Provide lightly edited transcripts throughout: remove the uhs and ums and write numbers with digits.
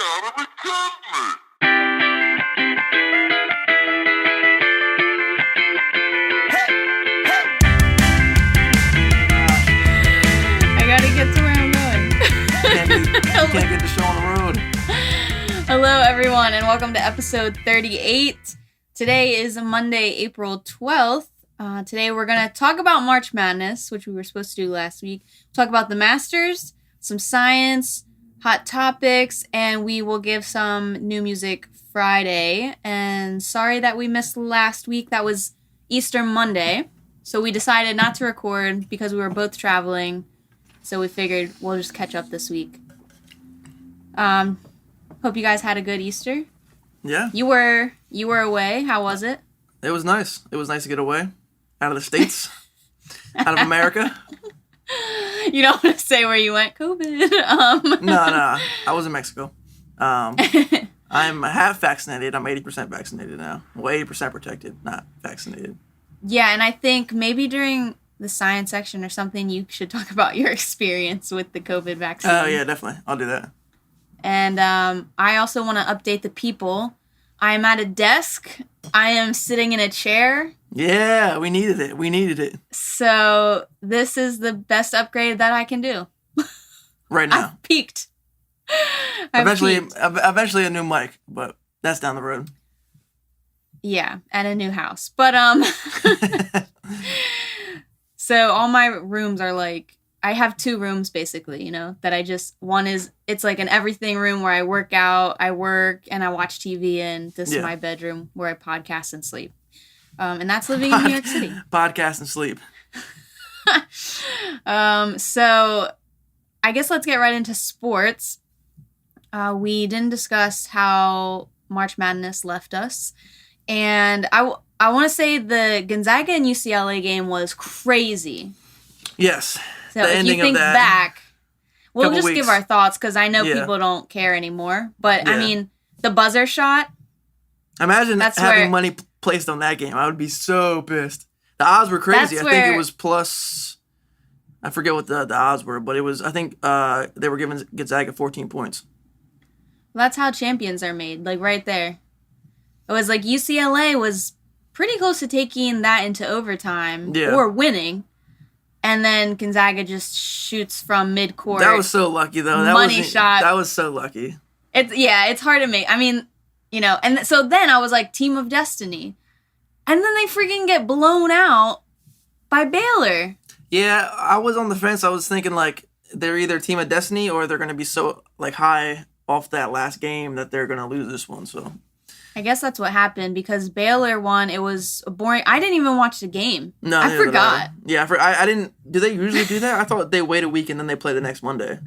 gotta be kidding me. I gotta get to where I'm going. Can't get the show on the road. Hello, everyone, and welcome to episode 38. Today is Monday, April 12th. Today we're going to talk about March Madness, which we were supposed to do last week. Talk about the Masters, some science, hot topics, and we will give some new music Friday. And sorry that we missed last week. That was Easter Monday. So we decided not to record because we were both traveling. So we figured we'll just catch up this week. Hope you guys had a good Easter. Yeah. You were away. How was it? It was nice. It was nice to get away. Out of the States. Out of America. You don't want to say where you went? COVID. No. I was in Mexico. I'm half vaccinated. I'm 80% vaccinated now. Well, 80% protected, not vaccinated. Yeah, and I think maybe during the science section or something, you should talk about your experience with the COVID vaccine. Oh, yeah, definitely. I'll do that. And I also want to update the people. I am at a desk. I am sitting in a chair. Yeah, we needed it. So this is the best upgrade that I can do. Right now. I've peaked. Eventually a new mic, but that's down the road. Yeah, and a new house. But so all my rooms are like, I have two rooms basically, one is, it's like an everything room where I work out, I work, and I watch TV, and this is my bedroom where I podcast and sleep. And that's living in New York City. Podcast and sleep. So I guess let's get right into sports. We didn't discuss how March Madness left us. And I want to say the Gonzaga and UCLA game was crazy. Yes. So if you think back, we'll just give our thoughts because I know people don't care anymore. But I mean, the buzzer shot. Imagine having money placed on that game. I would be so pissed. The odds were crazy. I think it was plus. I forget what the odds were, but it was. I think they were giving Gonzaga 14 points. Well, that's how champions are made. Like right there, it was like UCLA was pretty close to taking that into overtime or winning. And then Gonzaga just shoots from midcourt. That was so lucky, though. Money shot. That was so lucky. It's hard to make. I mean, and so then I was like, Team of Destiny. And then they freaking get blown out by Baylor. Yeah, I was on the fence. I was thinking, like, they're either Team of Destiny or they're going to be so, like, high off that last game that they're going to lose this one, so... I guess that's what happened because Baylor won. It was boring. I didn't even watch the game. No, I forgot. Yeah, I didn't. Do they usually do that? I thought they wait a week and then they play the next Monday.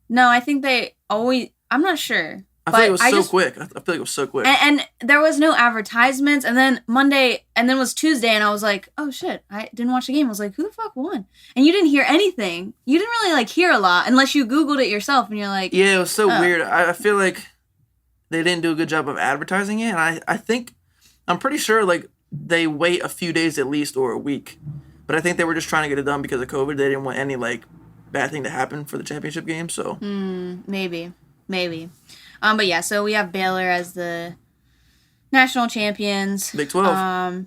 No, I think they always. I'm not sure. I feel like it was so quick. I feel like it was so quick. And there was no advertisements. And then Monday, and then it was Tuesday, and I was like, oh shit, I didn't watch the game. I was like, who the fuck won? And you didn't hear anything. You didn't really hear a lot unless you Googled it yourself, and you're like, yeah, it was so weird. I feel like they didn't do a good job of advertising it. And I'm pretty sure, they wait a few days at least or a week. But I think they were just trying to get it done because of COVID. They didn't want any, bad thing to happen for the championship game, so. Maybe. But yeah, so we have Baylor as the national champions. Big 12.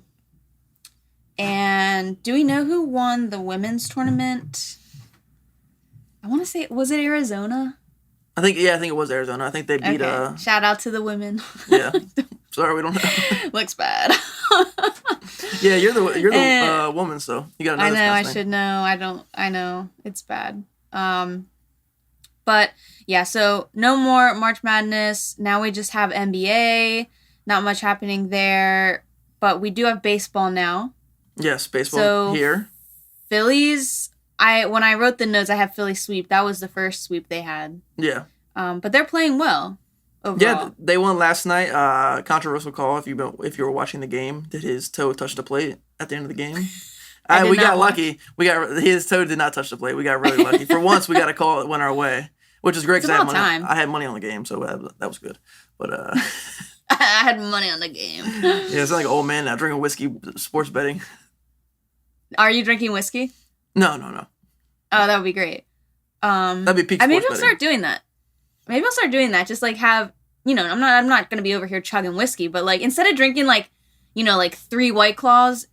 And do we know who won the women's tournament? I want to say, was it Arizona? I think it was Arizona. I think they beat Shout out to the women. Yeah. Sorry, we don't know. Looks bad. Yeah, you're the woman, so you gotta know. I know, I should know. I know. It's bad. But yeah, so no more March Madness. Now we just have NBA. Not much happening there. But we do have baseball now. Yes, baseball here. Phillies. When I wrote the notes, I have Philly sweep. That was the first sweep they had. Yeah. But they're playing well overall. Yeah, they won last night. Controversial call if you were watching the game. Did his toe touch the plate at the end of the game? We got lucky. His toe did not touch the plate. We got really lucky. For once, we got a call that went our way, which is great because I had money on the game, so that was good. But I had money on the game. Yeah, it's like an old man now drinking whiskey, sports betting. Are you drinking whiskey? No. Oh, that would be great. That'd be peak sports maybe I'll betting. start doing that. maybe I'll start doing that. Just like have, I'm not gonna be over here chugging whiskey, but like instead of drinking like, like 3 White Claws,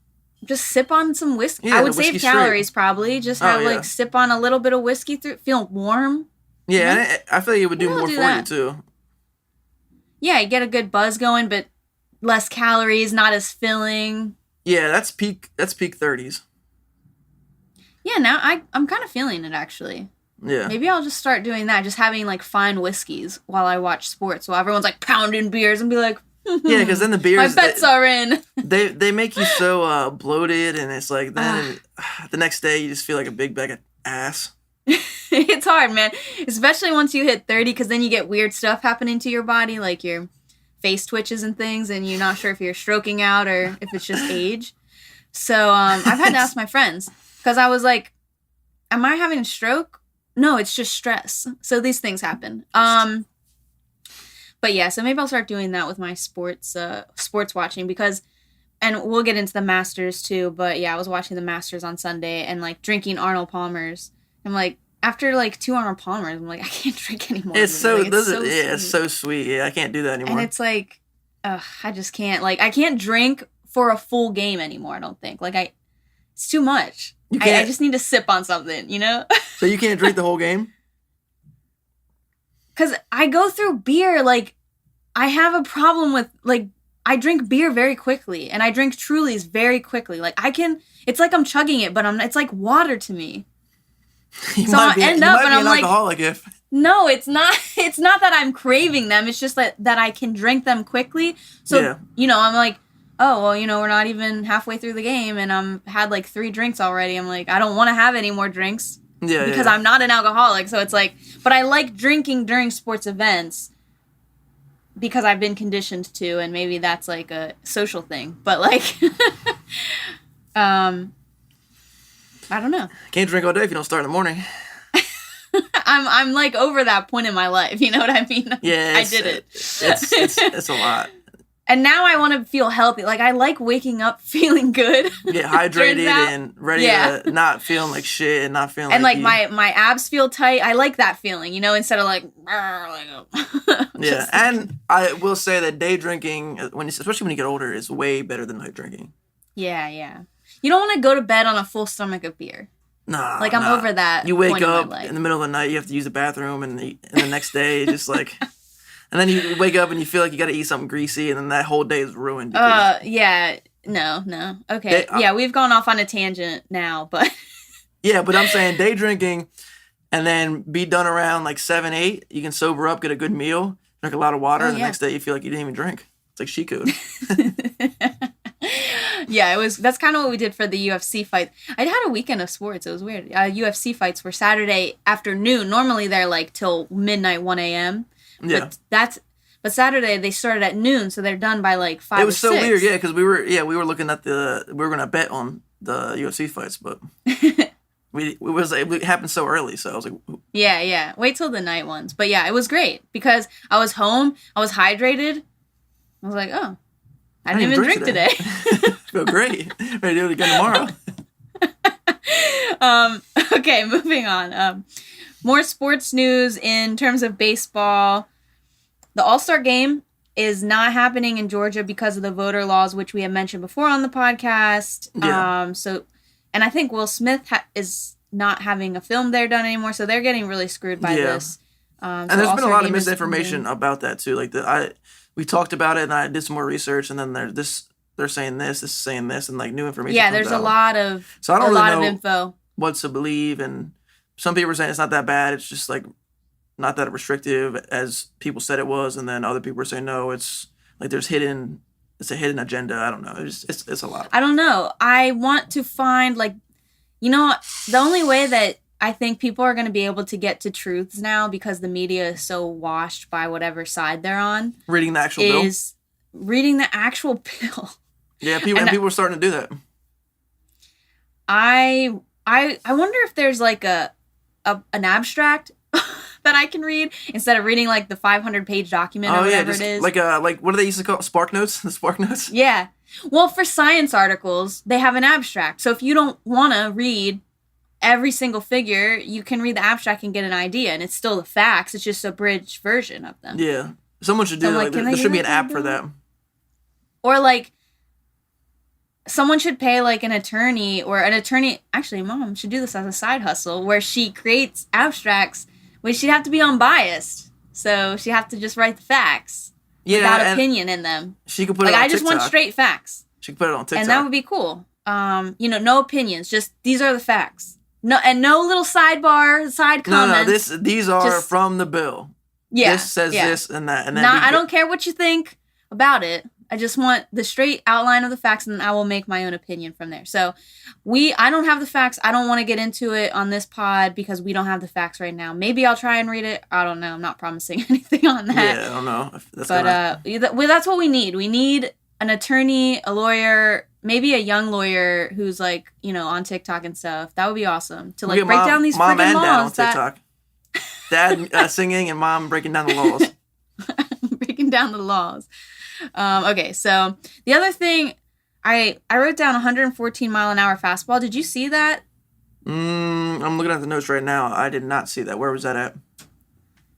just sip on some whiskey. Yeah, I would save calories probably. Just have like sip on a little bit of whiskey feel warm. Yeah, and I feel like it would do more for you too. Yeah, you get a good buzz going, but less calories, not as filling. Yeah, that's peak 30s. Yeah, now I'm kind of feeling it actually. Yeah. Maybe I'll just start doing that, just having like fine whiskeys while I watch sports, while everyone's like pounding beers and be like, yeah, because then the beers, my bets are in. They make you so bloated, and it's like then the next day you just feel like a big bag of ass. It's hard, man, especially once you hit 30, because then you get weird stuff happening to your body, like your face twitches and things, and you're not sure if you're stroking out or if it's just age. So I've had to ask my friends, because I was like, am I having a stroke? No, it's just stress. So these things happen. But yeah, so maybe I'll start doing that with my sports watching, because, and we'll get into the Masters too, but yeah, I was watching the Masters on Sunday and like drinking Arnold Palmer's. I'm like, after like 2 Arnold Palmer's, I'm like, I can't drink anymore. It's so sweet. It's so sweet. Yeah, I can't do that anymore. And it's like, I just can't. Like, I can't drink for a full game anymore, I don't think. Like, it's too much. I just need to sip on something, So you can't drink the whole game? Because I go through beer, like, I have a problem with, like, I drink beer very quickly, and I drink Trulies very quickly. Like, it's like I'm chugging it, but it's like water to me. So I'll end up, and I'm like, alcoholic if. No, it's not. It's not that I'm craving them. It's just that I can drink them quickly. So, I'm like, oh, well, we're not even halfway through the game, and I'm had like 3 drinks already. I'm like, I don't want to have any more drinks. Yeah, because I'm not an alcoholic. So it's like, but I like drinking during sports events because I've been conditioned to, and maybe that's like a social thing. But like, I don't know. Can't drink all day if you don't start in the morning. I'm like over that point in my life. You know what I mean? Yeah, I did it. It's a lot. And now I want to feel healthy. Like, I like waking up feeling good. Get hydrated and ready to not feeling like shit and not feeling and like my abs feel tight. I like that feeling, instead of like yeah. And I will say that day drinking, especially when you get older, is way better than night drinking. Yeah. You don't want to go to bed on a full stomach of beer. Nah. Like, I'm over that. You wake up in the middle of the night, you have to use the bathroom, and the next day, just like... And then you wake up and you feel like you got to eat something greasy, and then that whole day is ruined. Yeah. No. Okay. We've gone off on a tangent now, but... Yeah, but I'm saying day drinking and then be done around like 7, 8. You can sober up, get a good meal, drink a lot of water, and the next day you feel like you didn't even drink. It's like she could. Yeah, that's kind of what we did for the UFC fight. I had a weekend of sports. It was weird. UFC fights were Saturday afternoon. Normally they're like till midnight, 1 a.m. Yeah. But Saturday they started at noon, so they're done by like 5 It was or 6. so weird, yeah, because we were looking at we were gonna bet on the UFC fights, but it happened so early, so I was like, yeah. Wait till the night ones, but yeah, it was great because I was home, I was hydrated. I was like, oh, I didn't even drink today. Feel great. Ready to do it again tomorrow. Okay, moving on. More sports news in terms of baseball. The All-Star Game is not happening in Georgia because of the voter laws, which we have mentioned before on the podcast. Yeah. And I think Will Smith is not having a film there done anymore, so they're getting really screwed by this. And there's been a lot of misinformation about that too. Like we talked about it, and I did some more research, and then they're saying this is saying this, and like new information. Yeah, there's a lot of info. What to believe, and some people are saying it's not that bad. It's just like not that restrictive as people said it was, and then other people are saying no, it's like it's a hidden agenda. I don't know. It's a lot. I don't know. I want to find the only way that I think people are going to be able to get to truths now, because the media is so washed by whatever side they're on. Reading the actual bill. Reading the actual bill. Yeah, people are starting to do that. I wonder if there's like an abstract that I can read instead of reading like the 500-page document or whatever it is. Like what do they used to call Spark Notes? The Spark Notes? Yeah. Well, for science articles, they have an abstract. So if you don't want to read every single figure, you can read the abstract and get an idea, and it's still the facts. It's just a abridged version of them. Yeah. Someone should do that. Like, there should be an app for that. Or, like, someone should pay, like, an attorney, actually, Mom should do this as a side hustle, where she creates abstracts, where she'd have to be unbiased. So she'd have to just write the facts. Yeah, without opinion in them. She could put it on TikTok. I just want straight facts. She could put it on TikTok. And that would be cool. No opinions. Just, these are the facts. No little sidebar, side comments. No, these are just, from the bill. Yeah. This says this and that. And then I don't care what you think about it. I just want the straight outline of the facts, and then I will make my own opinion from there. So I don't have the facts. I don't want to get into it on this pod because we don't have the facts right now. Maybe I'll try and read it. I don't know. I'm not promising anything on that. Yeah, I don't know. That's what we need. We need an attorney, a lawyer, maybe a young lawyer who's like, on TikTok and stuff. That would be awesome to like break down these freaking laws. Dad on TikTok. Dad singing and mom breaking down the laws. Breaking down the laws. Okay, so the other thing, I wrote down 114 mile an hour fastball. Did you see that? I'm looking at the notes right now. I did not see that. Where was that at?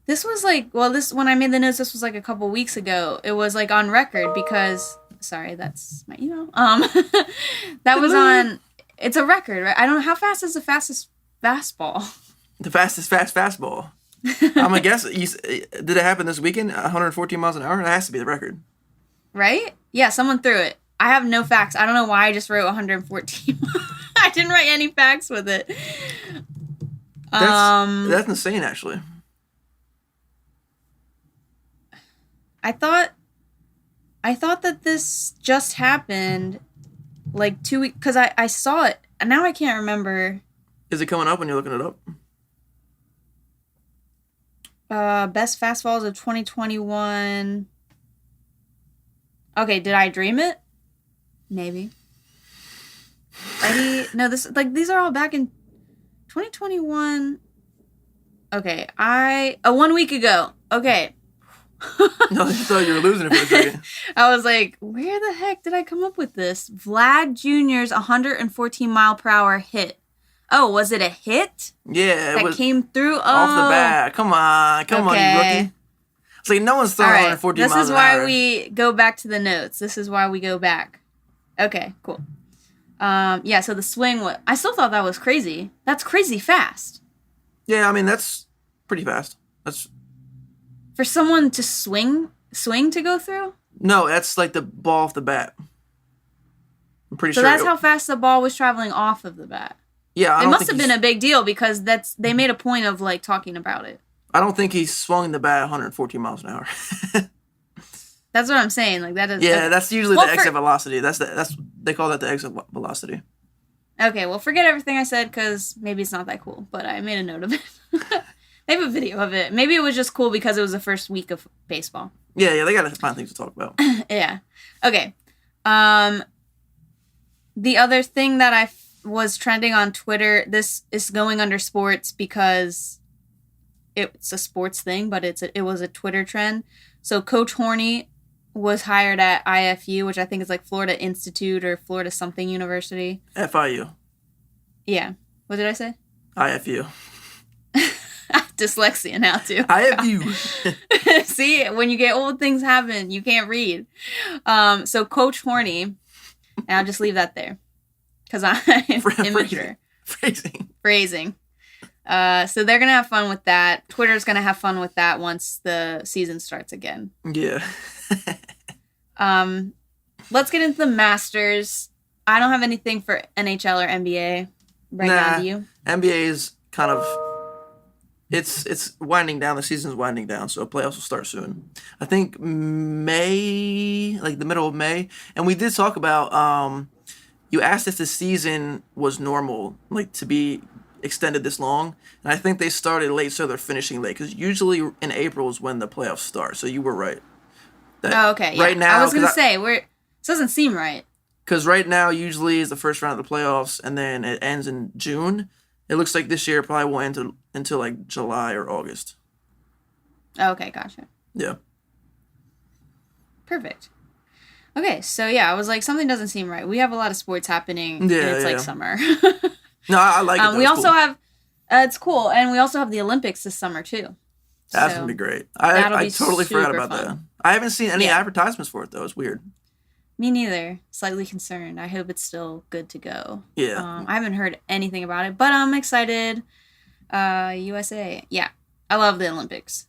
This was like, when I made the notes, this was like a couple weeks ago. It was like on record because, sorry, that's my email. That was on, it's a record, right? I don't know, how fast is the fastest fastball? The fastest fastball. I'm gonna guess. Did it happen this weekend? 114 miles an hour? It has to be the record. Right? Yeah, someone threw it. I have no facts. I don't know why I just wrote 114. I didn't write any facts with it. That's insane, actually. I thought that this just happened like 2 weeks, because I saw it, and now I can't remember. Is it coming up when you're looking it up? Best fastballs of 2021. Okay, did I dream it? Maybe. Ready? No, these are all back in 2021. Okay, 1 week ago. Okay. No, I thought you were losing it for a second. I was like, where the heck did I come up with this? Vlad Jr.'s 114 mile per hour hit. Oh, was it a hit? Yeah, that came through. Off the bat. Come on, you rookie. It's like no one's throwing 114 miles an hour. This is why we go back to the notes. This is why we go back. Okay, cool. Yeah. So the swing. I still thought that was crazy. That's crazy fast. Yeah, I mean that's pretty fast. That's for someone to swing to go through. No, that's like the ball off the bat. I'm pretty sure. So that's how fast the ball was traveling off of the bat. Yeah, it must have been a big deal because they made a point of like talking about it. I don't think he swung the bat 114 miles an hour. That's what I'm saying. Like that is. Yeah, that's usually the exit velocity. That's they call that the exit velocity. Okay, well, forget everything I said because maybe it's not that cool, but I made a note of it. They have a video of it. Maybe it was just cool because it was the first week of baseball. Yeah, they gotta find things to talk about. Yeah. Okay. The other thing that I was trending on Twitter, this is going under sports because it's a sports thing, but it was a Twitter trend. So Coach Horny was hired at IFU, which I think is like Florida Institute or Florida something university. FIU. Yeah. What did I say? IFU. Dyslexia now too. IFU. See, when you get old, things happen. You can't read. So Coach Horny, and I'll just leave that there because I'm immature. Phrasing. So they're gonna have fun with that. Twitter's gonna have fun with that once the season starts again. Yeah. Let's get into the Masters. I don't have anything for NHL or NBA right now. Do you? NBA is kind of it's winding down. The season's winding down, so playoffs will start soon. I think May, like the middle of May, and we did talk about. You asked if the season was normal, like to be extended this long, and I think they started late, so they're finishing late because usually in April is when the playoffs start. So you were right. Okay. Yeah. Right now, I was gonna say it doesn't seem right. Because right now usually is the first round of the playoffs, and then it ends in June. It looks like this year it probably won't end until like July or August. Okay, gotcha. Yeah. Perfect. Okay, so yeah, I was like, something doesn't seem right. We have a lot of sports happening, and it's like summer. No, I like it. We also have, it's cool, and we also have the Olympics this summer too. That's going to be great. I totally forgot about that. I haven't seen any advertisements for it, though. It's weird. Me neither. Slightly concerned. I hope it's still good to go. Yeah. I haven't heard anything about it, but I'm excited. USA. Yeah. I love the Olympics.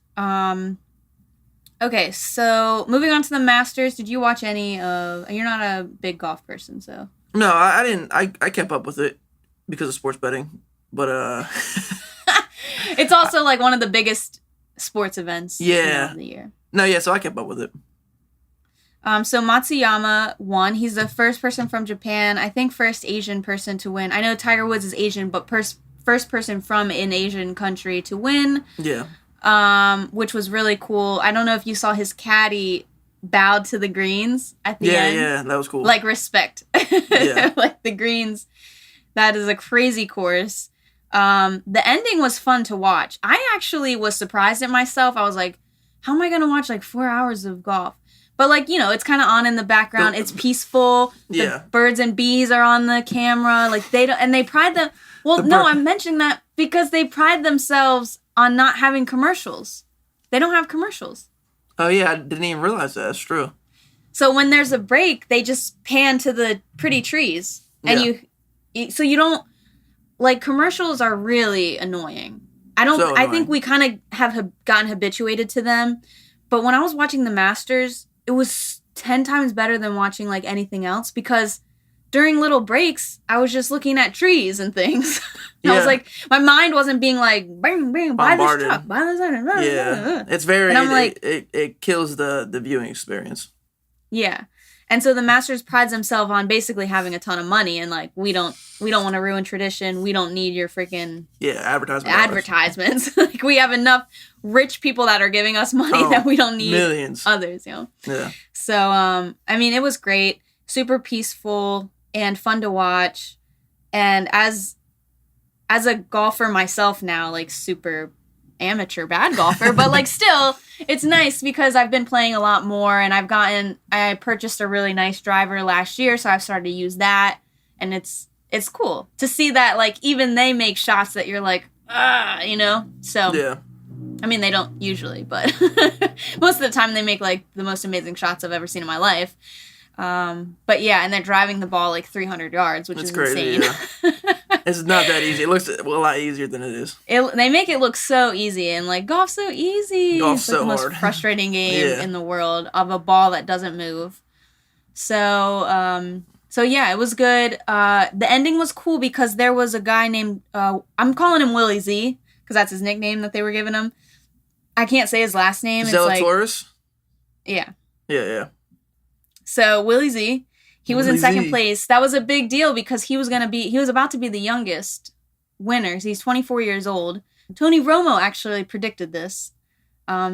Okay, so moving on to the Masters. Did you watch any of... You're not a big golf person, so... No, I didn't. I kept up with it because of sports betting, but... It's also like one of the biggest sports events of the year. No, yeah, so I kept up with it. So Matsuyama won. He's the first person from Japan. I think first Asian person to win. I know Tiger Woods is Asian, but first person from an Asian country to win. Yeah. Which was really cool. I don't know if you saw his caddy bowed to the greens at the end. Yeah, that was cool. Like respect. Yeah. Like the greens. That is a crazy course. The ending was fun to watch. I actually was surprised at myself. I was like, how am I going to watch like 4 hours of golf? But like, it's kind of on in the background. It's peaceful. The birds and bees are on the camera. Like they don't, and they pride them. Well, no, I'm mentioning that because they pride themselves on not having commercials. They don't have commercials. Oh yeah, I didn't even realize that. That's true. So when there's a break, they just pan to the pretty trees. And so you don't, like, commercials are really annoying. I think we kind of have gotten habituated to them. But when I was watching the Masters, it was 10 times better than watching, like, anything else. Because during little breaks, I was just looking at trees and things. I was like, my mind wasn't being like, bang, bang, buy this truck, buy this. Yeah. It's very, and I'm like, it kills the viewing experience. Yeah. And so the Masters prides themselves on basically having a ton of money, and like we don't want to ruin tradition. We don't need your freaking advertisements. Like we have enough rich people that are giving us money that we don't need millions others. Yeah. So I mean, it was great, super peaceful and fun to watch. And as a golfer myself now, like super amateur bad golfer, but like still it's nice because I've been playing a lot more, and I purchased a really nice driver last year, so I've started to use that, and it's cool to see that like even they make shots that you're like so yeah. I mean, they don't usually, but most of the time they make like the most amazing shots I've ever seen in my life. But yeah, and they're driving the ball like 300 yards, which is crazy, insane. Yeah. It's not that easy. It looks a lot easier than it is. They make it look so easy, and like golf's so easy. Golf's it's like so the most hard. frustrating game in the world of a ball that doesn't move. So yeah, it was good. The ending was cool because there was a guy named I'm calling him Willie Z because that's his nickname that they were giving him. I can't say his last name. Zalatoris? Yeah. Yeah. So Willie Z, he was in second place. That was a big deal because he was about to be the youngest winner. He's 24 years old. Tony Romo actually predicted this.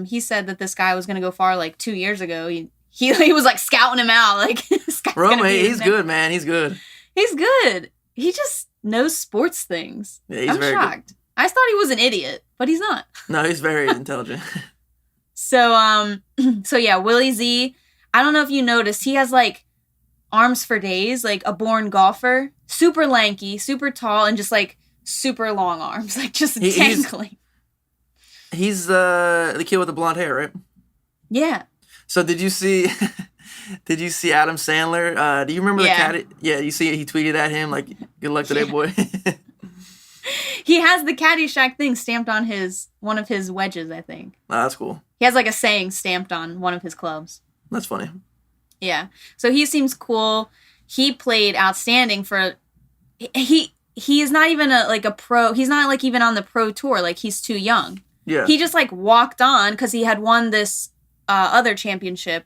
He said that this guy was going to go far like 2 years ago. He was like scouting him out. Like this guy's Romo, he's good, man. He's good. He's good. He just knows sports things. Yeah, I'm shocked. Good. I thought he was an idiot, but he's not. No, he's very intelligent. So yeah, Willie Z. I don't know if you noticed, he has like arms for days, like a born golfer. Super lanky, super tall, and just like super long arms, like just dangling. He's the kid with the blonde hair, right? Yeah. So did you see Adam Sandler? Do you remember the cat? Yeah, you see he tweeted at him like, "Good luck today, boy." He has the Caddyshack thing stamped on one of his wedges, I think. Oh, that's cool. He has like a saying stamped on one of his clubs. That's funny. Yeah. So he seems cool. He played outstanding for... He is not even a pro... He's not like even on the pro tour. Like he's too young. Yeah. He just like walked on because he had won this other championship.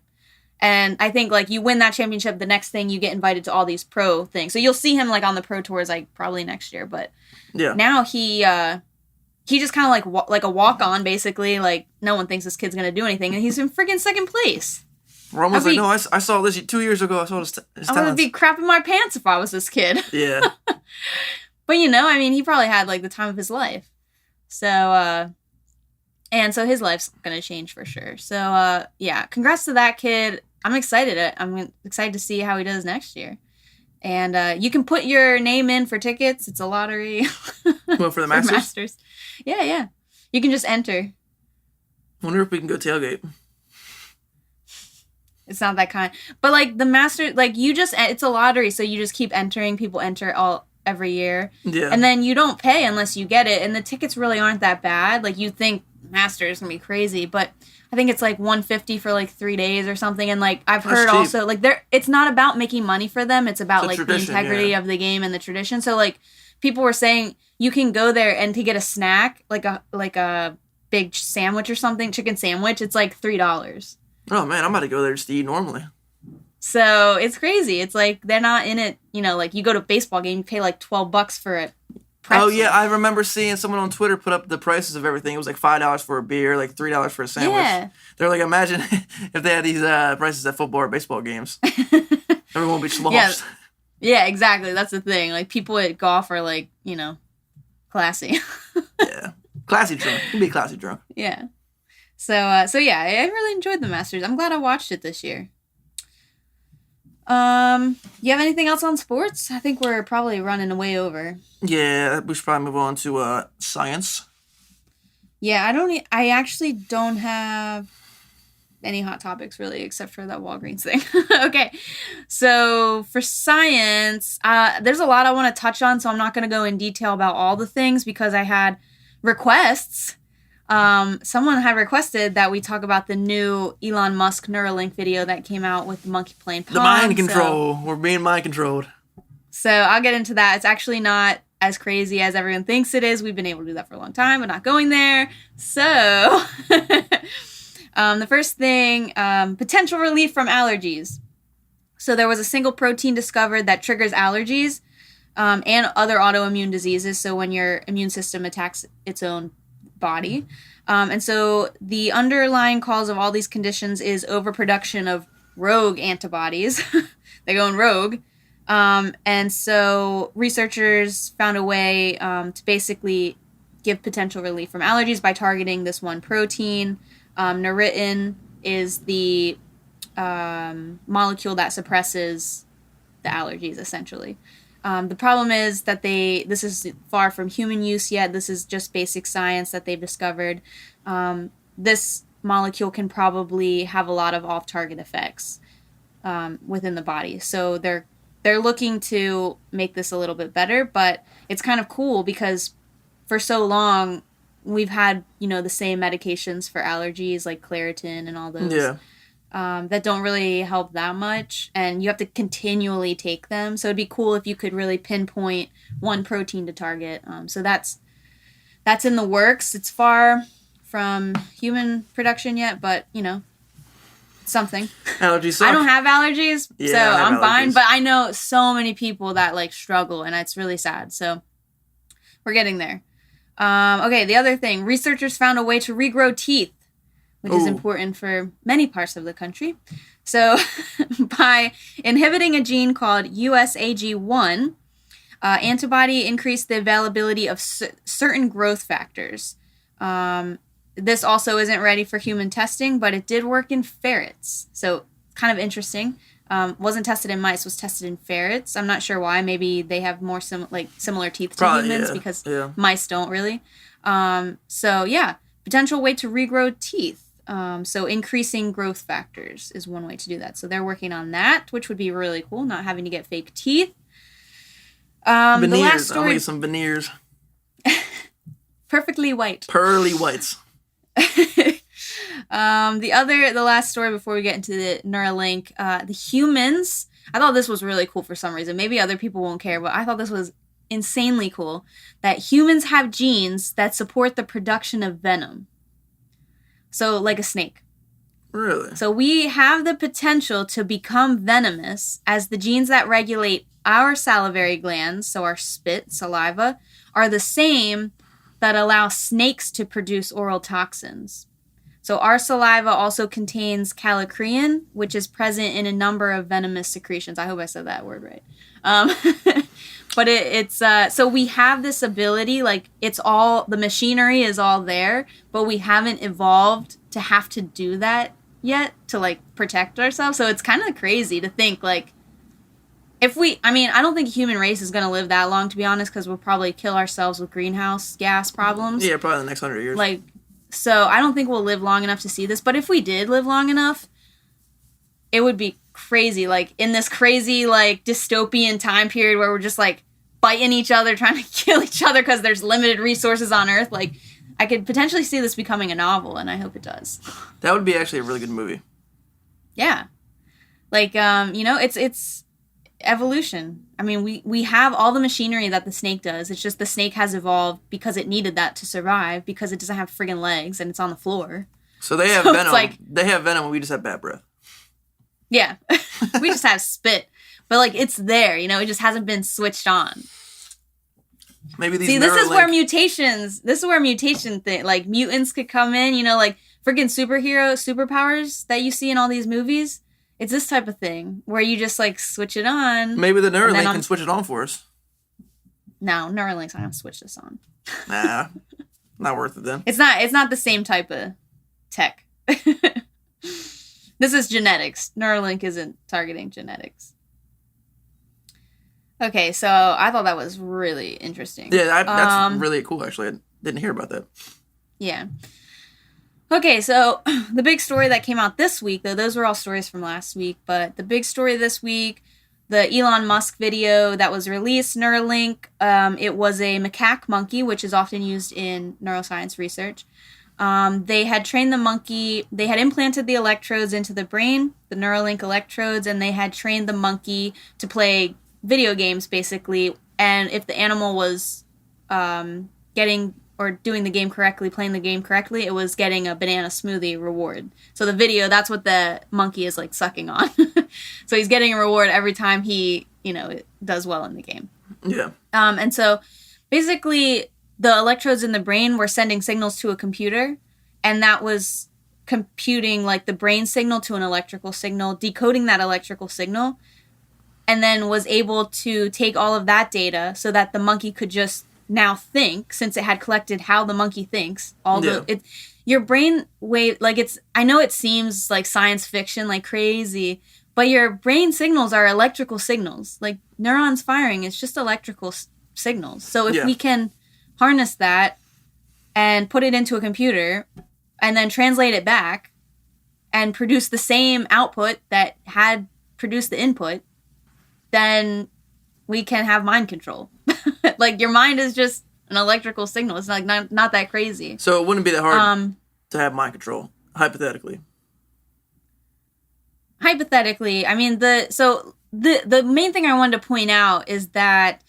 And I think like you win that championship, the next thing you get invited to all these pro things. So you'll see him like on the pro tours like probably next year. But now he just kind of like a walk-on basically. Like no one thinks this kid's going to do anything. And he's in freaking second place. Romo's like, no, I saw this 2 years ago. I saw his I would be crapping my pants if I was this kid. Yeah. But I mean, he probably had like the time of his life. So, and so his life's going to change for sure. So, yeah, congrats to that kid. I'm excited. I'm excited to see how he does next year. And you can put your name in for tickets. It's a lottery. Well, for the Masters? Masters. Yeah. You can just enter. Wonder if we can go tailgate. It's not that kind. But, like, the Masters, like, it's a lottery, so you just keep entering. People enter every year. Yeah. And then you don't pay unless you get it. And the tickets really aren't that bad. Like, you think Masters is going to be crazy, but I think it's like $150 for like 3 days or something. And like I've heard also like it's not about making money for them. It's about like the integrity of the game and the tradition. So like people were saying you can go there and to get a snack, like a big sandwich or something, chicken sandwich. It's like $3. Oh man, I'm about to go there just to eat normally. So it's crazy. It's like they're not in it. You know, like you go to a baseball game, you pay like $12 for it. Pretzel. Oh, yeah, I remember seeing someone on Twitter put up the prices of everything. It was like $5 for a beer, like $3 for a sandwich. Yeah. They're like, imagine if they had these prices at football or baseball games. Everyone would be sloshed. Yeah, exactly. That's the thing. Like, people at golf are like, you know, classy. Yeah. Classy drunk. You can be classy drunk. Yeah. So yeah, I really enjoyed the Masters. I'm glad I watched it this year. You have anything else on sports? I think we're probably running way over. Yeah, we should probably move on to science. Yeah, I actually don't have any hot topics really, except for that Walgreens thing. Okay, so for science, there's a lot I want to touch on, so I'm not going to go in detail about all the things because I had requests. Someone had requested that we talk about the new Elon Musk Neuralink video that came out with the monkey playing Pong. The mind control. So, we're being mind controlled. So I'll get into that. It's actually not as crazy as everyone thinks it is. We've been able to do that for a long time, but not going there. So the first thing, potential relief from allergies. So there was a single protein discovered that triggers allergies and other autoimmune diseases. So when your immune system attacks its own body. And so the underlying cause of all these conditions is overproduction of rogue antibodies. They're going rogue. And so researchers found a way to basically give potential relief from allergies by targeting this one protein. Neritin is the molecule that suppresses the allergies, essentially. The problem is that this is far from human use yet. This is just basic science that they've discovered. This molecule can probably have a lot of off-target effects within the body. So they're looking to make this a little bit better, but it's kind of cool because for so long we've had, the same medications for allergies like Claritin and all those. Yeah. That don't really help that much, and you have to continually take them. So it'd be cool if you could really pinpoint one protein to target. So that's in the works. It's far from human production yet, but something. Allergies suck. I don't have allergies, yeah, so I'm fine. But I know so many people that like struggle, and it's really sad. So we're getting there. Okay, the other thing: researchers found a way to regrow teeth, which is important for many parts of the country. So by inhibiting a gene called USAG1, antibody increased the availability of certain growth factors. This also isn't ready for human testing, but it did work in ferrets. So kind of interesting. Wasn't tested in mice, was tested in ferrets. I'm not sure why. Maybe they have more similar teeth to humans because mice don't really. So yeah, potential way to regrow teeth. So increasing growth factors is one way to do that. So they're working on that, which would be really cool, not having to get fake teeth. Veneers. The last story, I'll need some veneers. Perfectly white. Pearly whites. The last story before we get into the Neuralink, the humans, I thought this was really cool for some reason. Maybe other people won't care, but I thought this was insanely cool that humans have genes that support the production of venom. So, like a snake. Really? So we have the potential to become venomous as the genes that regulate our salivary glands, so our spit, saliva, are the same that allow snakes to produce oral toxins. So our saliva also contains kallikrein, which is present in a number of venomous secretions. I hope I said that word right. But it's so we have this ability, like it's all, the machinery is all there, but we haven't evolved to have to do that yet to like protect ourselves. So it's kind of crazy to think like I don't think the human race is going to live that long, to be honest, because we'll probably kill ourselves with greenhouse gas problems. Yeah, probably the next 100 years. Like, so I don't think we'll live long enough to see this. But if we did live long enough, it would be crazy. Like, in this crazy, like, dystopian time period where we're just, like, biting each other, trying to kill each other because there's limited resources on Earth. Like, I could potentially see this becoming a novel, and I hope it does. That would be actually a really good movie. Yeah. Like, it's evolution. I mean, we have all the machinery that the snake does. It's just the snake has evolved because it needed that to survive, because it doesn't have friggin' legs and it's on the floor. So they have venom. They have venom and we just have bad breath. Yeah. We just have spit. But, like, it's there, it just hasn't been switched on. Maybe these. See, this is where mutation thing, like, mutants could come in, like, freaking superpowers that you see in all these movies. It's this type of thing where you just, like, switch it on. Maybe the Neuralink can switch it on for us. No, Neuralink's not going to switch this on. Nah, not worth it then. It's not the same type of tech. This is genetics. Neuralink isn't targeting genetics. Okay, so I thought that was really interesting. Yeah, that's really cool, actually. I didn't hear about that. Yeah. Okay, so the big story that came out this week, though those were all stories from last week, but the big story this week, the Elon Musk video that was released, Neuralink, it was a macaque monkey, which is often used in neuroscience research. They had trained the monkey, they had implanted the electrodes into the brain, the Neuralink electrodes, and they had trained the monkey to play video games, basically, and if the animal was getting or doing the game correctly, playing the game correctly, it was getting a banana smoothie reward. So the video, that's what the monkey is, like, sucking on. So he's getting a reward every time he, does well in the game. Yeah. And so basically the electrodes in the brain were sending signals to a computer, and that was computing, like, the brain signal to an electrical signal, decoding that electrical signal, and then was able to take all of that data so that the monkey could just now think, since it had collected how the monkey thinks. Your brain wave, like, I know it seems like science fiction, like crazy, but your brain signals are electrical signals. Like, neurons firing is just electrical signals. So if we can harness that and put it into a computer and then translate it back and produce the same output that had produced the input, then we can have mind control. Like, your mind is just an electrical signal. It's like not that crazy. So it wouldn't be that hard to have mind control, hypothetically. Hypothetically, I mean, the main thing I wanted to point out is that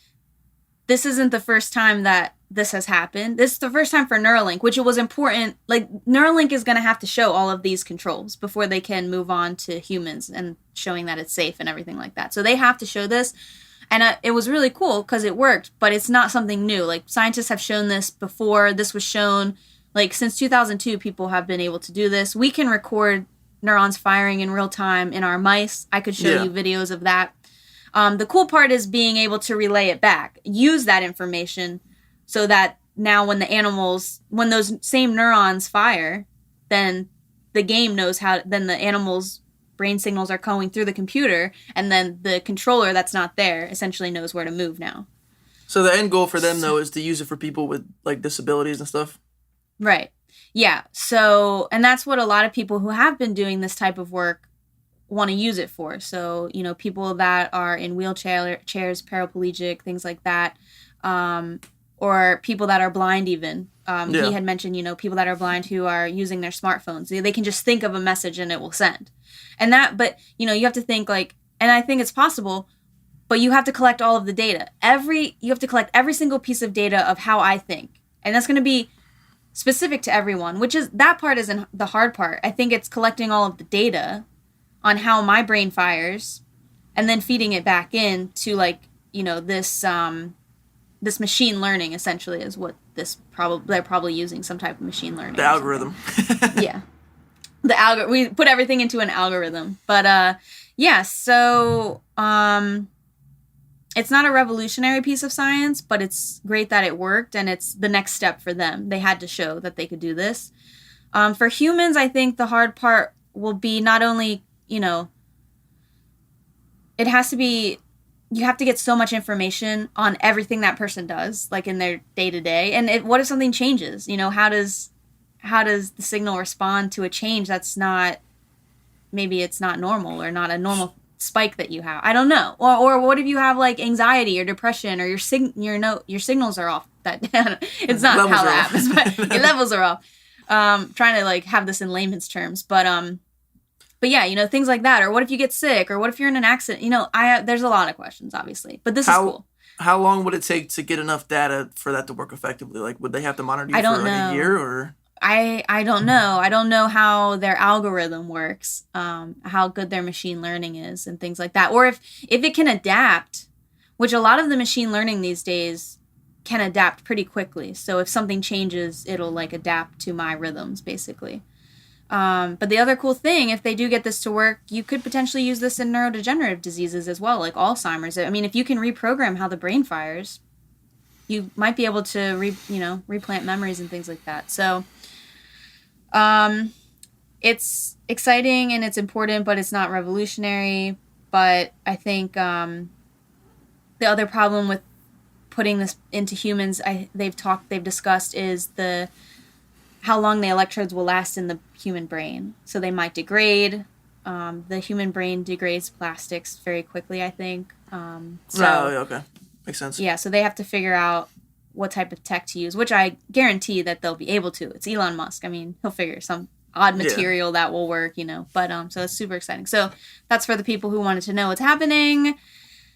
this isn't the first time that this has happened. This is the first time for Neuralink, which it was important. Like, Neuralink is going to have to show all of these controls before they can move on to humans and showing that it's safe and everything like that. So they have to show this. And it was really cool because it worked, but it's not something new. Like, scientists have shown this before. This was shown, like, since 2002, people have been able to do this. We can record neurons firing in real time in our mice. I could show you videos of that. The cool part is being able to relay it back, use that information so that now when those same neurons fire, then the game knows then the animal's brain signals are going through the computer, and then the controller that's not there essentially knows where to move now. So the end goal for them, though, is to use it for people with, like, disabilities and stuff? Right. Yeah. So, and that's what a lot of people who have been doing this type of work want to use it for. So, people that are in chairs, paraplegic, things like that, or people that are blind even. He had mentioned, people that are blind who are using their smartphones. They can just think of a message and it will send. And that, but, you have to think, like, and I think it's possible, but you have to collect all of the data. You have to collect every single piece of data of how I think. And that's going to be specific to everyone, that part isn't the hard part. I think it's collecting all of the data on how my brain fires and then feeding it back in to, like, this machine learning essentially is what they're probably using some type of machine learning. The algorithm. Yeah. We put everything into an algorithm. But so it's not a revolutionary piece of science, but it's great that it worked, and it's the next step for them. They had to show that they could do this. For humans, I think the hard part will be not only, it has to be you have to get so much information on everything that person does, like in their day to day. And what if something changes? You know, how does the signal respond to a change that's not, maybe it's not normal or not a normal spike that you have? I don't know. Or what if you have like anxiety or depression, or your signals are off? That it's not levels how that happens, but your levels are off. Trying to like have this in layman's terms, but yeah, you know, things like that. Or what if you get sick? Or what if you're in an accident? You know, there's a lot of questions, obviously. But this is cool. How long would it take to get enough data for that to work effectively? Like, would they have to monitor you for like a year? Or I don't know. I don't know how their algorithm works, how good their machine learning is, and things like that. Or if it can adapt, which a lot of the machine learning these days can adapt pretty quickly. So if something changes, it'll like adapt to my rhythms, basically. But the other cool thing, if they do get this to work, you could potentially use this in neurodegenerative diseases as well, like Alzheimer's. I mean, if you can reprogram how the brain fires, you might be able to replant memories and things like that. So it's exciting and it's important, but it's not revolutionary. But I think the other problem with putting this into humans, they've discussed, is how long the electrodes will last in the human brain. So they might degrade. The human brain degrades plastics very quickly, I think. Okay. Makes sense. Yeah, so they have to figure out what type of tech to use, which I guarantee that they'll be able to. It's Elon Musk. I mean, he'll figure some odd material that will work, you know. But so it's super exciting. So that's for the people who wanted to know what's happening.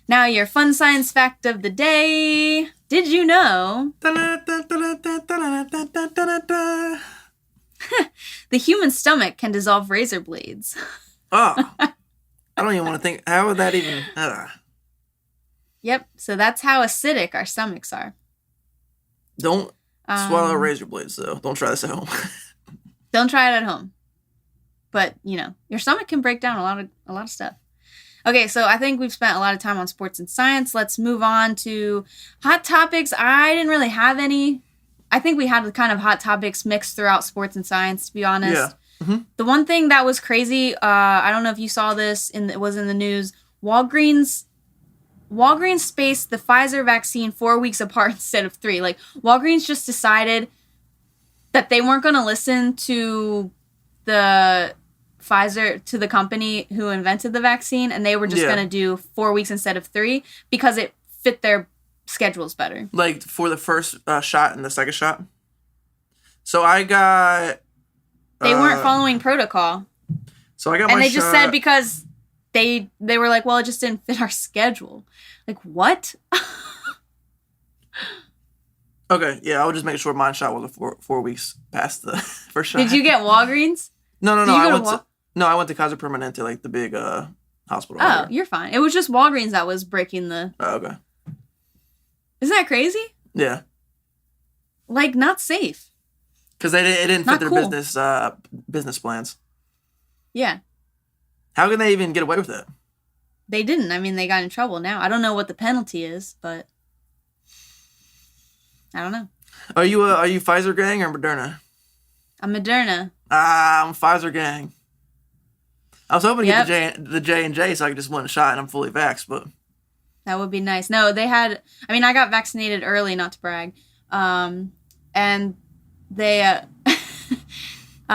Now your fun science fact of the day. Did you know the human stomach can dissolve razor blades? Oh. I don't even want to think. How would that even... Yep. So that's how acidic our stomachs are. Don't swallow razor blades, though. Don't try this at home. Don't try it at home. But, you know, your stomach can break down a lot of stuff. Okay, so I think we've spent a lot of time on sports and science. Let's move on to hot topics. I didn't really have any. I think we had kind of hot topics mixed throughout sports and science, to be honest. Yeah. Mm-hmm. The one thing that was crazy, I don't know if you saw this, it was in the news, Walgreens spaced the Pfizer vaccine 4 weeks apart instead of 3. Like, Walgreens just decided that they weren't going to listen to the company who invented the vaccine, and they were just going to do 4 weeks instead of 3 because it fit their schedules better. Like for the first shot and the second shot? So I got... They weren't following protocol. So I got my shot... And they just said because they were like, well, it just didn't fit our schedule. Like, what? Okay, yeah, I was just making sure my shot was 4 weeks past the first shot. Did you get Walgreens? No. I went to Kaiser Permanente, like the big hospital. Oh, you're fine. It was just Walgreens that was breaking the... Oh, okay. Isn't that crazy? Yeah. Like, not safe. Because it didn't fit their business plans. Yeah. How can they even get away with it? They didn't. I mean, they got in trouble now. I don't know what the penalty is, but I don't know. Are you Pfizer gang or Moderna? I'm Moderna. I'm Pfizer gang. I was hoping to get the J&J so I could just one shot and I'm fully vaxxed, but... That would be nice. No, they had... I mean, I got vaccinated early, not to brag. And they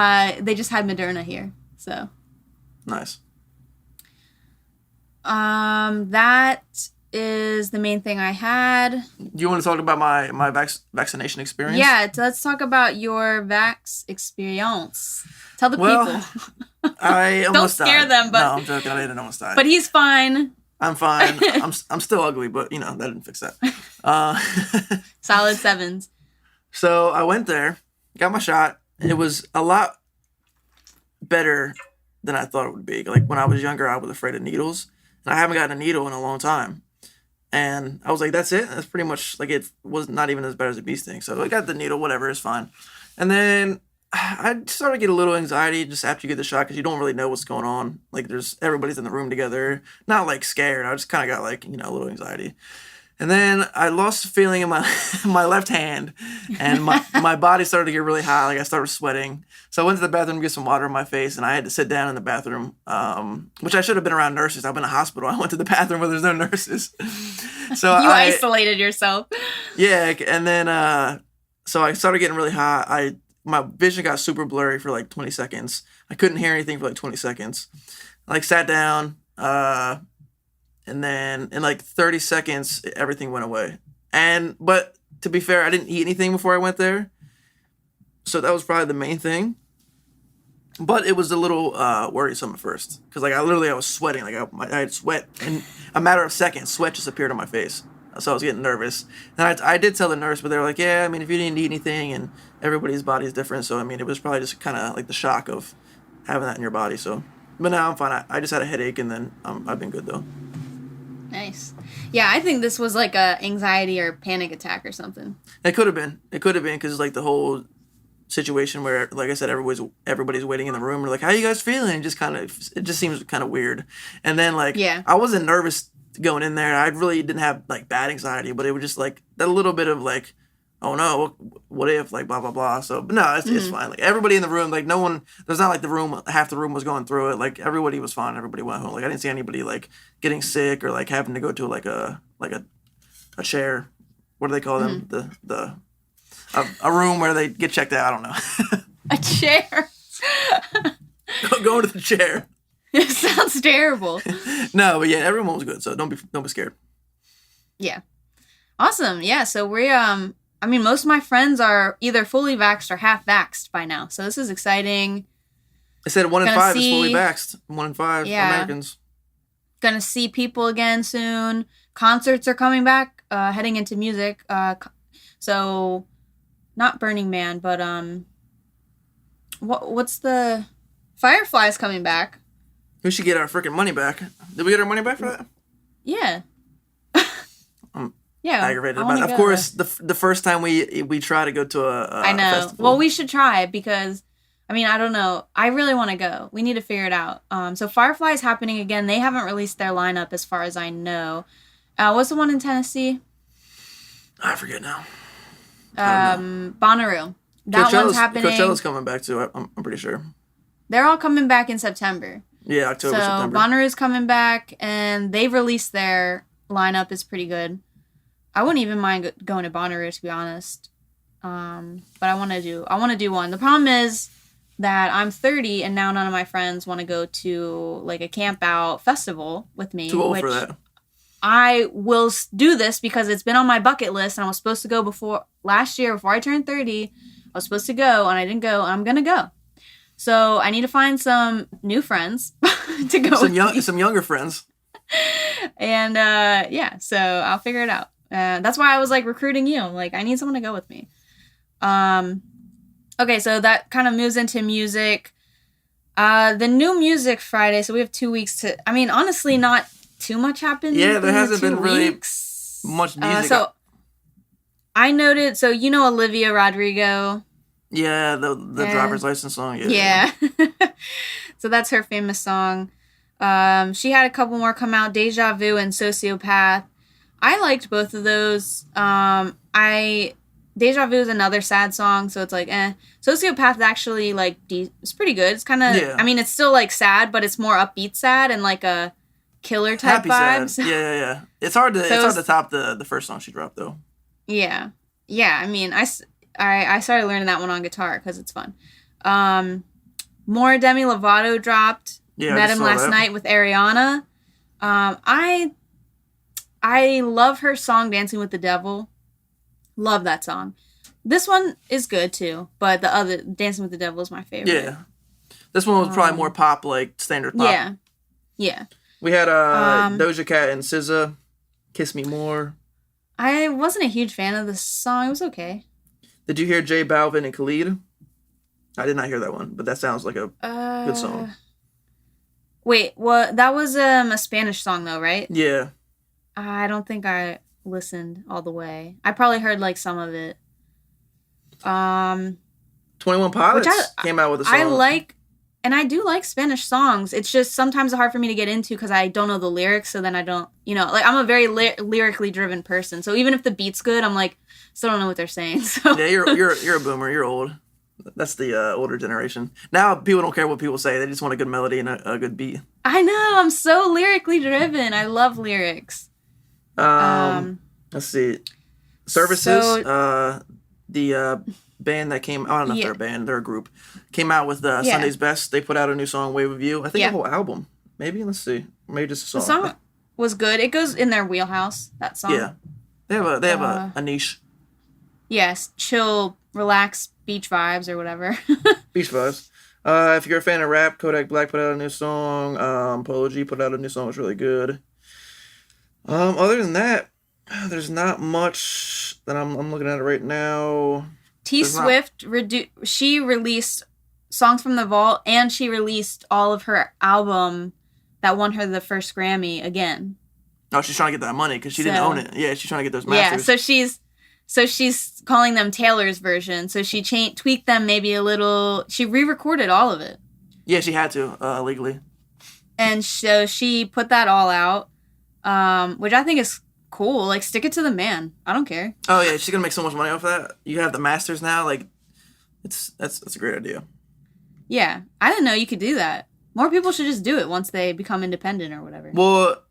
they just had Moderna here, so... Nice. That is the main thing I had. Do you want to talk about my vaccination experience? Yeah, let's talk about your vax experience. Tell the people. I almost Don't scare died. them, but... No, I'm joking. I didn't almost die. But he's fine. I'm fine. I'm still ugly, but, you know, that didn't fix that. Solid 7s. So I went there, got my shot. It was a lot better than I thought it would be. Like, when I was younger, I was afraid of needles. And I haven't gotten a needle in a long time. And I was like, that's it? That's pretty much, like, it was not even as bad as a bee sting. So I got the needle, whatever, it's fine. And then I started to get a little anxiety just after you get the shot because you don't really know what's going on. Like, everybody's in the room together. Not, like, scared. I just kind of got, like, you know, a little anxiety. And then I lost feeling in my my left hand, and my body started to get really hot. Like I started sweating. So I went to the bathroom to get some water on my face, and I had to sit down in the bathroom, which I should have been around nurses. I've been in a hospital. I went to the bathroom where there's no nurses. So you isolated yourself. Yeah, and then so I started getting really hot. My vision got super blurry for like 20 seconds. I couldn't hear anything for like 20 seconds. I like sat down. And then in like 30 seconds, everything went away. But to be fair, I didn't eat anything before I went there. So that was probably the main thing. But it was a little worrisome at first. Because like I was sweating. Like I had sweat. In a matter of seconds, sweat just appeared on my face. So I was getting nervous. And I did tell the nurse, but they were like, yeah, I mean, if you didn't eat anything and everybody's body is different. So, I mean, it was probably just kind of like the shock of having that in your body. So, but now I'm fine. I just had a headache and then I've been good though. Nice. Yeah, I think this was like a anxiety or panic attack or something. It could have been. It could have been because like the whole situation where, like I said, everybody's waiting in the room. We're like, how you guys feeling? It just seems kind of weird. And then like, yeah. I wasn't nervous going in there. I really didn't have like bad anxiety, but it was just like that little bit of like, oh no, what if like blah blah blah. So, but no, it's fine. Like everybody in the room, like no one. There's not like half the room was going through it. Like everybody was fine. Everybody went home. Like I didn't see anybody like getting sick or like having to go to like a chair. What do they call them? A room where they get checked out. I don't know. A chair. Go to the chair. It sounds terrible. No, but yeah, everyone was good. So don't be scared. Yeah. Awesome. Yeah. So I mean, most of my friends are either fully vaxxed or half vaxxed by now. So this is exciting. I said 1 in 5 is fully vaxxed. 1 in 5 Americans. Gonna see people again soon. Concerts are coming back, heading into music. So, not Burning Man, but what's the... Firefly's coming back. We should get our freaking money back. Did we get our money back for that? Yeah. Yeah, aggravated about it. Of course, the first time we try to go to a I know. festival. Well, we should try it because, I mean, I don't know. I really want to go. We need to figure it out. So Firefly is happening again. They haven't released their lineup as far as I know. What's the one in Tennessee? I forget now. Bonnaroo. That one's happening. Coachella's coming back too. I'm pretty sure. They're all coming back in September. Yeah, October, September. So Bonnaroo's coming back, and they've released their lineup. It's pretty good. I wouldn't even mind going to Bonnaroo, to be honest. But I want to do one. The problem is that I'm 30 and now none of my friends want to go to like a camp out festival with me. Too old for that. I will do this because it's been on my bucket list and I was supposed to go last year before I turned 30. I was supposed to go and I didn't go and I'm going to go. So I need to find some new friends to go some younger friends. And so I'll figure it out. That's why I was like recruiting you. I'm like, I need someone to go with me. Okay, so that kind of moves into music. The new music Friday, so we have 2 weeks to... I mean, honestly, not too much happened. Yeah, there hasn't been really much music. So I noted... So you know Olivia Rodrigo? Yeah, the driver's license song. Yeah. So that's her famous song. She had a couple more come out, Deja Vu and Sociopath. I liked both of those. Deja Vu is another sad song, so it's like, eh. Sociopath is actually, like, it's pretty good. It's kind of, I mean, it's still, like, sad, but it's more upbeat sad and, like, a killer-type vibes. Sad. Yeah. It's hard to top the first song she dropped, though. Yeah. Yeah, I mean, I started learning that one on guitar because it's fun. More Demi Lovato dropped. Yeah, Met him last night with Ariana. I love her song Dancing with the Devil. Love that song. This one is good too, but the other Dancing with the Devil is my favorite. Yeah. This one was probably more pop, like standard pop. Yeah. We had Doja Cat and SZA, Kiss Me More. I wasn't a huge fan of this song. It was okay. Did you hear J Balvin and Khalid? I did not hear that one, but that sounds like a good song. Wait, well, that was a Spanish song though, right? Yeah. I don't think I listened all the way. I probably heard like some of it. 21 Pilots came out with a song. And I do like Spanish songs. It's just sometimes hard for me to get into because I don't know the lyrics. So then I don't, like I'm a very lyrically driven person. So even if the beat's good, I'm like, still don't know what they're saying. So yeah, you're a boomer. You're old. That's the older generation. Now people don't care what people say. They just want a good melody and a good beat. I know. I'm so lyrically driven. I love lyrics. Let's see. Services. So, the band that came. I don't know if they're a band. They're a group. Came out with Sunday's Best. They put out a new song, Wave of You. I think a whole album. Maybe. Let's see. Maybe just a song. The song was good. It goes in their wheelhouse. That song. Yeah. They have a niche. Yes. Chill, relax, beach vibes or whatever. Beach vibes. If you're a fan of rap, Kodak Black put out a new song. Polo G put out a new song. It's really good. Other than that, there's not much that I'm looking at it right now. T Swift she released Songs from the Vault, and she released all of her album that won her the first Grammy again. Oh, she's trying to get that money because she didn't own it. Yeah, she's trying to get those masters. Yeah, so she's calling them Taylor's version. So she tweaked them maybe a little. She re-recorded all of it. Yeah, she had to legally. And so she put that all out, which I think is cool. Like, stick it to the man. I don't care. Oh yeah, she's gonna make so much money off of that. You have the masters now. Like, that's a great idea. Yeah, I didn't know you could do that. More people should just do it once they become independent or whatever. Well,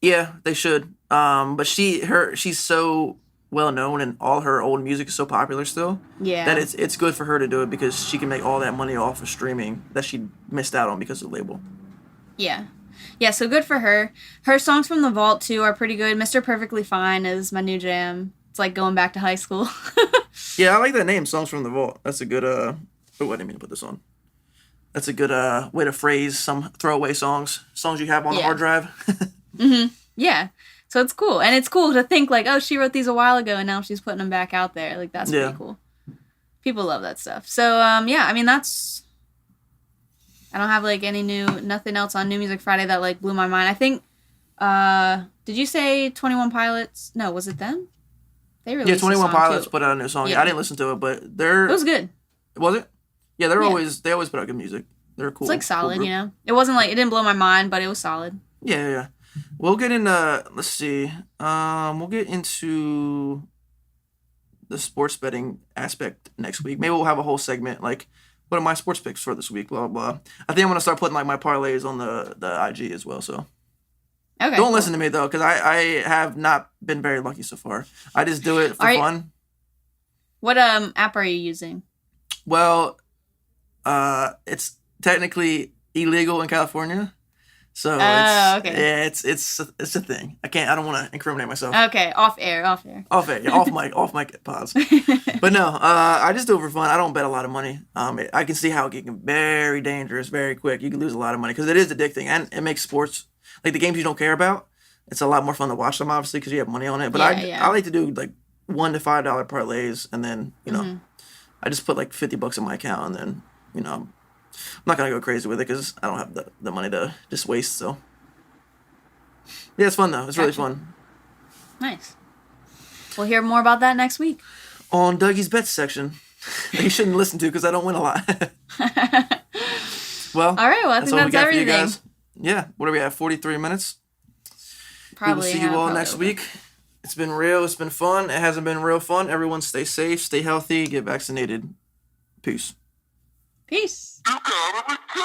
yeah, they should. But she's so well known and all her old music is so popular still. Yeah. That it's good for her to do it because she can make all that money off of streaming that she missed out on because of the label. Yeah. Yeah, so good for her. Her songs from the vault too are pretty good. Mr. Perfectly Fine is my new jam. It's like going back to high school. Yeah, I like that name, Songs from the Vault. That's a good oh, I didn't mean to put this on. That's a good way to phrase some throwaway songs you have on the hard drive. Mm-hmm. Yeah. So it's cool. And it's cool to think like, oh, she wrote these a while ago and now she's putting them back out there. Like, that's pretty cool. People love that stuff. So, yeah, I mean, I don't have like nothing else on New Music Friday that like blew my mind. I think, did you say 21 Pilots? No, was it them? They released 21 a song Pilots too. put out a new song. Yeah. I didn't listen to it, but it was good. Was it? Yeah, they always put out good music. They're cool. It's like solid, cool you know? It wasn't like, it didn't blow my mind, but it was solid. Yeah. We'll get into, let's see, we'll get into the sports betting aspect next week. Maybe we'll have a whole segment, like, what are my sports picks for this week, blah, blah, blah. I think I'm going to start putting, like, my parlays on the IG as well, so. Okay. Don't listen to me, though, because I have not been very lucky so far. I just do it for fun. What app are you using? Well, it's technically illegal in California. So okay. Yeah, it's a thing. I don't want to incriminate myself. Okay, off air. Off mic pods. But no, I just do it for fun. I don't bet a lot of money. I can see how it can get very dangerous very quick. You can lose a lot of money because it is addicting and it makes sports like the games you don't care about. It's a lot more fun to watch them obviously because you have money on it. But I like to do like $1 to $5 parlays and then I just put like $50 in my account and then I'm not going to go crazy with it because I don't have the money to just waste, so. Yeah, it's fun, though. It's really fun. Nice. We'll hear more about that next week. On Dougie's Bets section. That you shouldn't listen to because I don't win a lot. Well, all right, well, I think that's everything. For you guys. Yeah, what are we at, 43 minutes? Probably. We will see you all next week. It's been real. It's been fun. It hasn't been real fun. Everyone stay safe, stay healthy, get vaccinated. Peace. Peace.